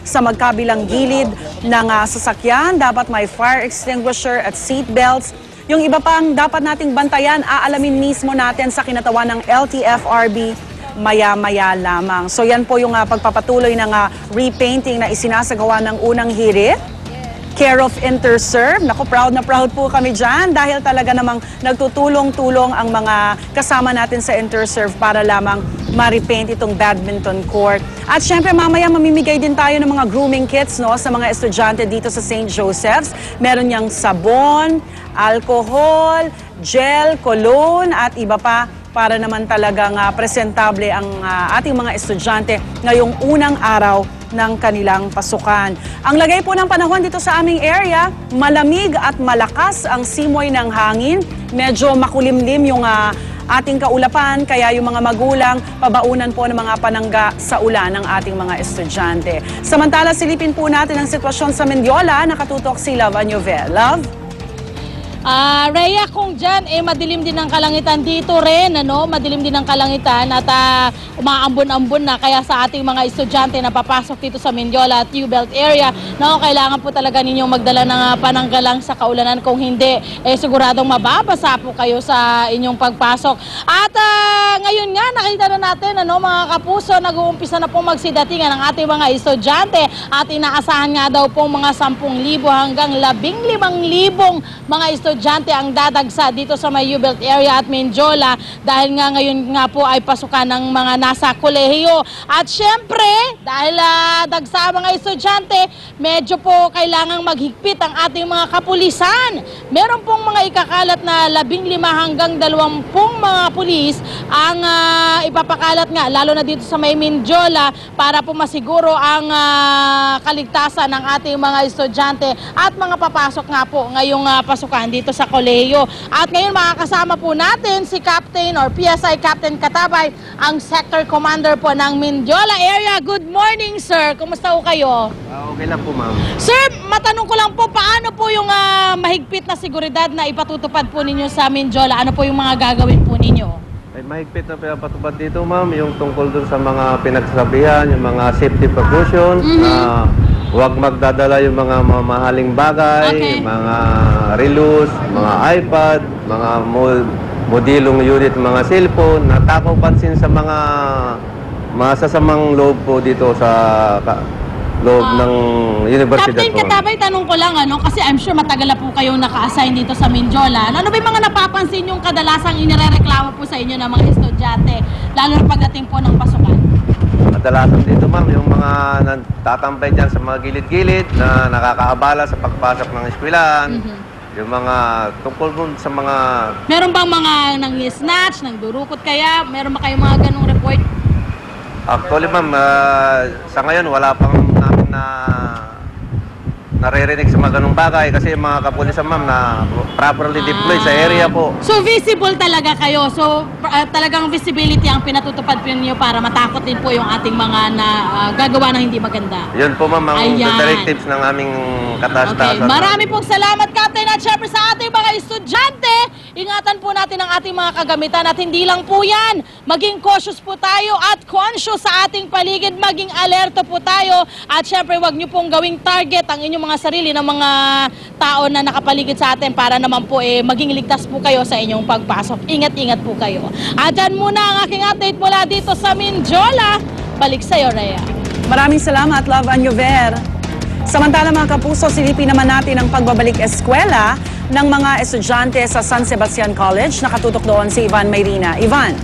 sa magkabilang gilid ng sasakyan. Dapat may fire extinguisher at seat belts. Yung iba pang dapat nating bantayan, aalamin mismo natin sa kinatawan ng LTFRB maya-maya lamang. So yan po yung pagpapatuloy ng repainting na isinasagawa ng unang hirit. Care of Interserve. Naku, proud na proud po kami dyan dahil talaga namang nagtutulong-tulong ang mga kasama natin sa Interserve para lamang ma-repaint itong badminton court. At syempre mamaya mamimigay din tayo ng mga grooming kits sa mga estudyante dito sa St. Joseph's. Meron niyang sabon, alcohol, gel, cologne at iba pa para naman talagang presentable ang ating mga estudyante ngayong unang araw ng kanilang pasukan. Ang lagay po ng panahon dito sa aming area, malamig at malakas ang simoy ng hangin. Medyo makulimlim yung ating kaulapan, kaya yung mga magulang pabaunan po ng mga panangga sa ulan ng ating mga estudyante. Samantala, silipin po natin ang sitwasyon sa Mendiola. Nakatutok si Love Añovel. Love? Rhea, kung dyan, madilim din ang kalangitan dito rin, madilim din ang kalangitan at umaambon-ambon na kaya sa ating mga estudyante na papasok dito sa Mendiola at U-Belt area, kailangan po talaga ninyong magdala ng pananggalang sa kaulanan. Kung hindi, siguradong mababasa po kayo sa inyong pagpasok. At ngayon nga, nakita na natin, mga kapuso, nag-uumpisa na pong magsidatingan ang ating mga estudyante at inaasahan nga daw pong mga 10,000 hanggang 15,000 mga estudyante ang dadagsa dito sa may U-Belt area at Mendiola dahil nga ngayon nga po ay pasukan ng mga nasa kolehiyo. At syempre, dahil dagsa ang mga estudyante, medyo po kailangang maghigpit ang ating mga kapulisan. Meron pong mga ikakalat na 15 hanggang 20 mga pulis ang ipapakalat nga, lalo na dito sa may Mendiola para po masiguro ang kaligtasan ng ating mga estudyante at mga papasok nga po ngayong pasukan dito sa kolehiyo. At ngayon makakasama po natin si Captain or PSI Captain Katabay, ang Sector Commander po ng Mendiola area. Good morning, sir. Kumusta po kayo? Okay lang po, ma'am. Sir, matanong ko lang po, paano po yung mahigpit na seguridad na ipatutupad po ninyo sa Mendiola? Ano po yung mga gagawin po ninyo? Ay, mahigpit na pinapatupad dito, ma'am, yung tungkol dun sa mga pinagsasabihan, yung mga safety precautions, huwag magdadala yung mga mamahaling bagay, mga relos, mga iPad, mga modilong unit, mga cellphone, natakaw pansin sa mga masasamang loob po dito sa loob ng universidad. Captain Katabay, tanong ko lang, kasi I'm sure matagal na po kayong naka-assign dito sa Mendiola. Ano ba yung mga napapansin yung kadalasang inirereklamo po sa inyo ng mga estudyante, lalo na pagdating po ng pasukan? Kadalasan dito, ma'am, yung mga nagtatampay dyan sa mga gilid-gilid na nakakaabala sa pagpasok ng eskwelahan, yung mga tungkol dun sa mga... Meron bang mga nang-snatch, nang-durukot kaya? Meron ba kayong mga ganong report? Actually, ma'am, sa ngayon wala pang namin na naririnig sa mga ganung bagay kasi yung mga kapulisan, ma'am, na properly deployed sa area po. So visible talaga kayo. So talagang visibility ang pinatutupad po niyo para matakot din po yung ating mga gagawa ng hindi maganda. Yun po, ma'am, ang directives ng aming kataas-taasan. Okay. Marami pong salamat, Captain, at syempre sa ating mga estudyante, ingatan po natin ang ating mga kagamitan at hindi lang po yan. Maging cautious po tayo at conscious sa ating paligid, maging alerto po tayo at syempre wag niyo pong gawing target ang inyong mga sarili ng mga tao na nakapaligid sa atin para naman po maging ligtas po kayo sa inyong pagpasok. Ingat-ingat po kayo. At yan muna ang aking update mula dito sa Mendiola. Balik sa'yo, Rhea. Maraming salamat, Love Añover. Samantala mga kapuso, silipin naman natin ang pagbabalik eskwela ng mga estudyante sa San Sebastian College. Nakatutok doon si Ivan Mayrina. Ivan.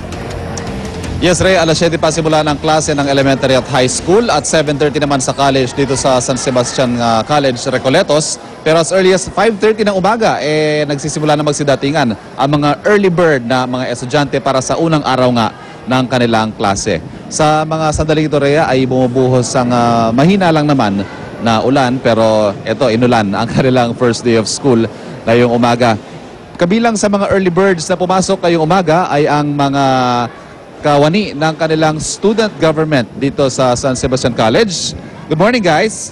Yes, Ray, alas 7 pa simula ng klase ng elementary at high school at 7:30 naman sa college dito sa San Sebastian College, Recoletos. Pero as early as 5:30 ng umaga, nagsisimula na magsidatingan ang mga early bird na mga estudyante para sa unang araw nga ng kanilang klase. Sa mga sandaling ito, Rhea, ay bumubuhos ang mahina lang naman na ulan, pero ito, inulan ang kanilang first day of school ngayong umaga. Kabilang sa mga early birds na pumasok ngayong umaga ay ang mga kawani ng kanilang student government dito sa San Sebastian College. Good morning, guys.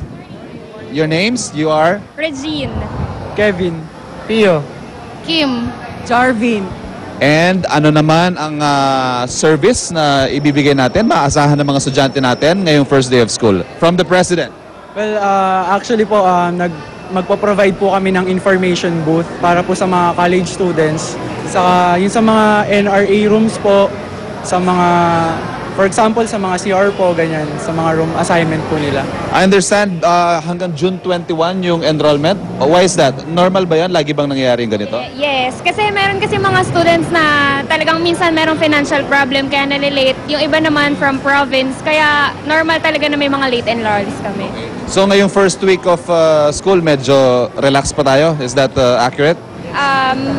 Your names? You are? Regine. Kevin. Pio. Kim. Jarvin. And ano naman ang service na ibibigay natin, maasahan ng mga estudyante natin ngayong first day of school? From the President. Well, actually po, magpo-provide po kami ng information booth para po sa mga college students. Saka yun sa mga NRA rooms po, sa mga, for example, sa mga CR po, ganyan, sa mga room assignment po nila. I understand hanggang June 21 yung enrollment. Why is that? Normal ba yan? Lagi bang nangyayari yung ganito? Yes, kasi meron kasi mga students na talagang minsan merong financial problem kaya nalilate. Yung iba naman from province, kaya normal talaga na may mga late enrollees kami. So ngayong first week of school, medyo relax pa tayo? Is that accurate?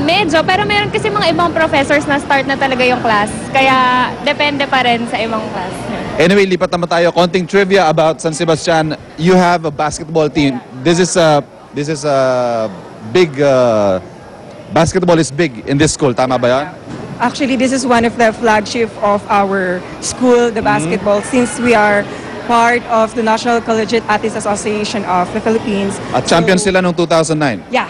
Medyo, pero meron kasi mga ibang professors na start na talaga yung class. Kaya depende pa rin sa ibang class. Anyway, lipat naman tayo. Konting trivia about San Sebastian. You have a basketball team. This is a big basketball is big in this school. Tama ba yan? Actually, this is one of the flagship of our school, the basketball, since we are part of the National Collegiate Athletes Association of the Philippines. At champion sila noong 2009. Yeah,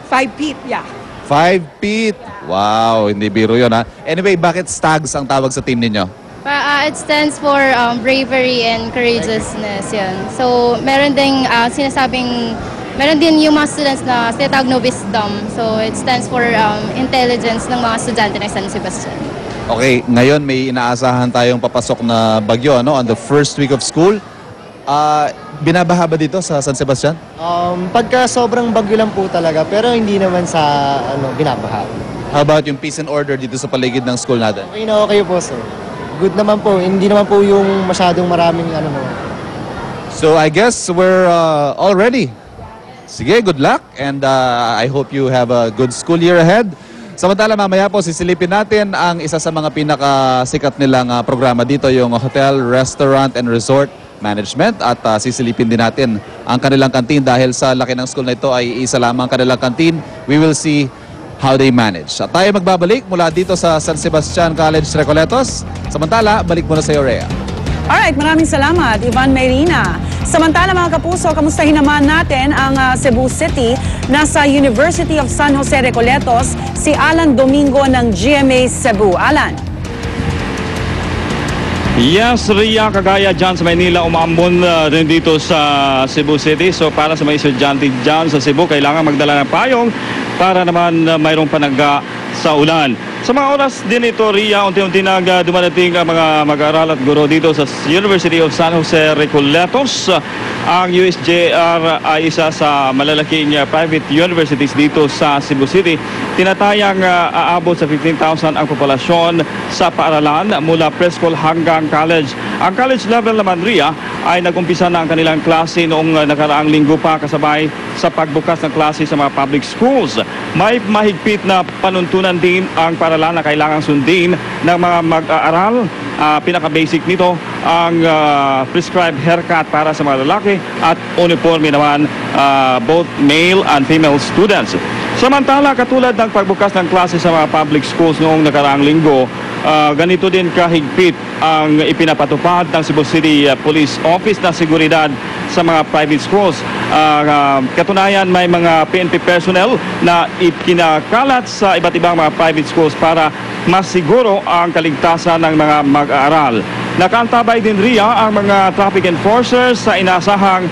5 feet, yeah. 5 feet. Wow, hindi biro yun ha. Anyway, bakit Stags ang tawag sa team ninyo? It stands for bravery and courageousness, yan. So, meron din yung mga students na tinatawag na wisdom. So, it stands for intelligence ng mga estudyante ng San Sebastian. Okay, ngayon may inaasahan tayong papasok na bagyo, ano? On the first week of school. Binabaha ba dito sa San Sebastian? Pagka sobrang bagyo lang po talaga, pero hindi naman sa binabaha. How about yung peace and order dito sa paligid ng school natin? Okay na okay po, sir. Good naman po. Hindi naman po yung masyadong maraming So I guess we're all ready. Sige, good luck and I hope you have a good school year ahead. Samantala mamaya po sisilipin natin ang isa sa mga pinakasikat nilang programa dito, yung Hotel, Restaurant and Resort Management, at sisilipin din natin ang kanilang kantin dahil sa laki ng school na ito ay isa lamang kanilang kantin. We will see how they manage. At tayo magbabalik mula dito sa San Sebastian College, Recoletos. Samantala, balik muna sa iyo, Rhea. Alright, maraming salamat, Ivan Mayrina. Samantala mga kapuso, kamustahin naman natin ang Cebu City. Nasa University of San Jose Recoletos, si Alan Domingo ng GMA Cebu. Alan. Yes, Ria, kagaya dyan sa Maynila, umaambon rin dito sa Cebu City. So para sa mga estudyante dyan sa Cebu, kailangan magdala ng payong para naman mayroong panagga sa ulan. Sa mga oras din ito, Ria, unti-unti na dumadating ang mga mag-aaral at guro dito sa University of San Jose Recoletos. Ang USJR ay isa sa malalaking private universities dito sa Cebu City. Tinatayang aabot sa 15,000 ang populasyon sa paaralan mula preschool hanggang college. Ang college level naman, Ria, ay nag-umpisa na ang kanilang klase noong nakaraang linggo pa kasabay sa pagbukas ng klase sa mga public schools. May mahigpit na panuntunan din ang paaralan na kailangang sundin ng mga mag-aaral. Pinaka-basic nito ang prescribed haircut para sa mga lalaki at uniforme naman both male and female students. Samantala, katulad ng pagbukas ng klase sa mga public schools noong nakaraang linggo, ganito din kahigpit ang ipinapatupad ng Cebu City Police Office na seguridad sa mga private schools. Katunayan, may mga PNP personnel na ikinakalat sa iba't ibang mga private schools para masiguro ang kaligtasan ng mga mag-aaral. Nakaantabay din, Ria, ang mga traffic enforcers sa inasahang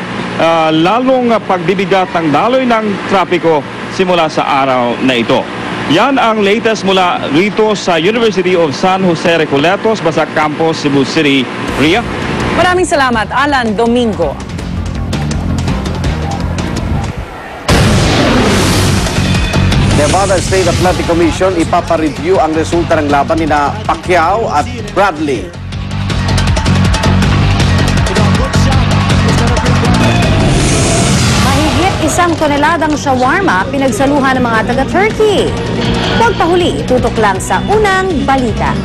lalong pagbibigat ng daloy ng trapiko simula sa araw na ito. Yan ang latest mula rito sa University of San Jose Recoletos, Basak Campus, Cebu City. Ria? Maraming salamat, Alan Domingo. Nevada State Athletic Commission ipapa-review ang resulta ng laban ni Pacquiao at Bradley. Mahigit 1 toneladang shawarma pinagsaluhan ng mga taga-Turkey. Huwag pahuli, tutok lang sa unang balita.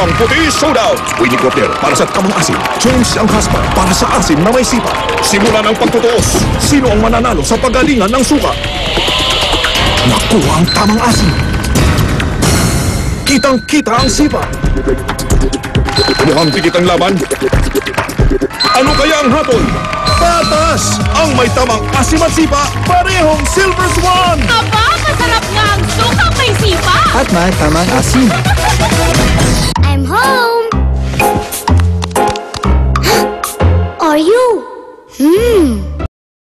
Tamang Puti Showdown. Winnie Porter para sa tamang asim. James ang Haspa para sa asim na may sipa. Simula ng pagtutuos. Sino ang mananalo sa pagalingan ng suka? Nakuha ang tamang asim. Kitang-kita ang sipa. Mukhang pikit ang laban. Ano kaya ang hatol? Patas! Ang may tamang asim at sipa, parehong Silver Swan! Aba, masarap nga ang sukang may sipa! At may tamang asim. I'm home! Are you?